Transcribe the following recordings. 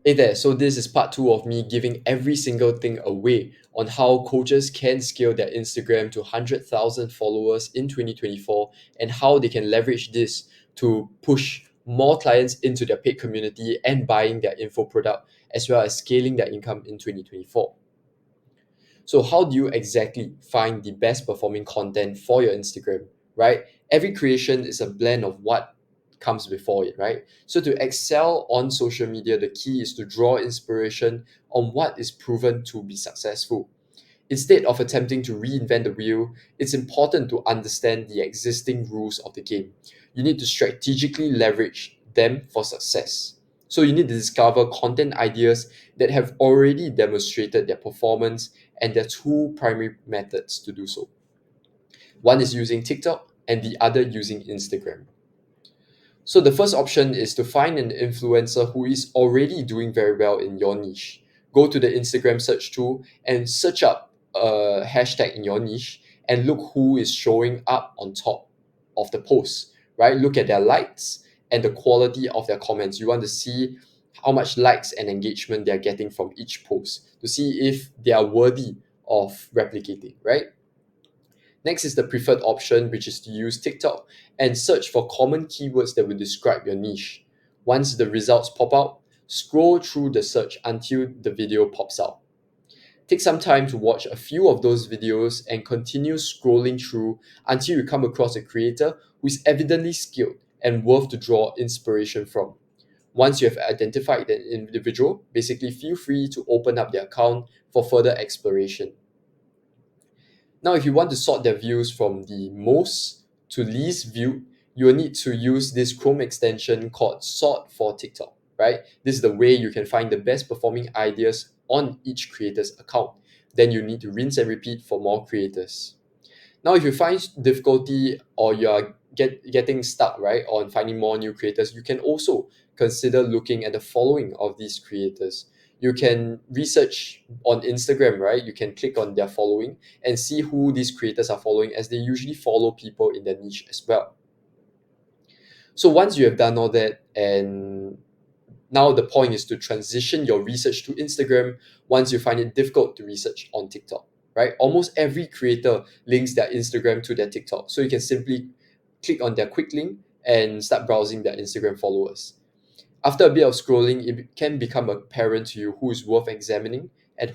Hey there, so this is part two of me giving every single thing away on how coaches can scale their Instagram to 100,000 followers in 2024 and how they can leverage this to push more clients into their paid community and buying their info product as well as scaling their income in 2024. So how do you exactly find the best performing content for your Instagram, right? Every creation is a blend of what comes before it, right? So to excel on social media, the key is to draw inspiration on what is proven to be successful. Instead of attempting to reinvent the wheel, it's important to understand the existing rules of the game. You need to strategically leverage them for success. So you need to discover content ideas that have already demonstrated their performance, and there are two primary methods to do so. One is using TikTok and the other using Instagram. So the first option is to find an influencer who is already doing very well in your niche. Go to the Instagram search tool and search up a hashtag in your niche and look who is showing up on top of the post, right? Look at their likes and the quality of their comments. You want to see how much likes and engagement they're getting from each post to see if they are worthy of replicating, right? Next is the preferred option, which is to use TikTok and search for common keywords that will describe your niche. Once the results pop out, scroll through the search until the video pops out. Take some time to watch a few of those videos and continue scrolling through until you come across a creator who is evidently skilled and worth to draw inspiration from. Once you have identified that individual, basically feel free to open up their account for further exploration. Now, if you want to sort their views from the most to least viewed, you will need to use this Chrome extension called Sort for TikTok, right? This is the way you can find the best performing ideas on each creator's account. Then you need to rinse and repeat for more creators. Now, if you find difficulty or you are getting stuck, right, on finding more new creators, you can also consider looking at the following of these creators. You can research on Instagram, right? You can click on their following and see who these creators are following, as they usually follow people in their niche as well. So once you have done all that, and now the point is to transition your research to Instagram once you find it difficult to research on TikTok, right? Almost every creator links their Instagram to their TikTok. So you can simply click on their quick link and start browsing their Instagram followers. After a bit of scrolling, it can become apparent to you who is worth examining and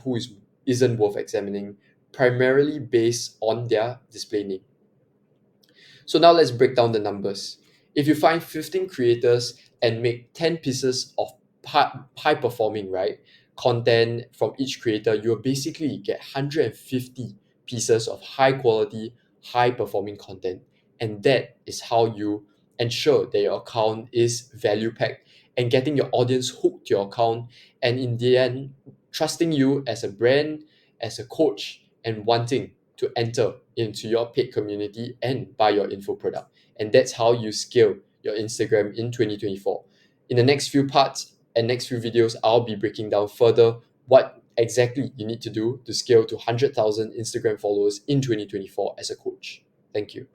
isn't worth examining, primarily based on their display name. So now let's break down the numbers. If you find 15 creators and make 10 pieces of high performing, right, content from each creator, you'll basically get 150 pieces of high quality, high performing content. And that is how you ensure that your account is value packed and getting your audience hooked to your account. And in the end, trusting you as a brand, as a coach, and wanting to enter into your paid community and buy your info product. And that's how you scale your Instagram in 2024. In the next few parts and next few videos, I'll be breaking down further what exactly you need to do to scale to 100,000 Instagram followers in 2024 as a coach. Thank you.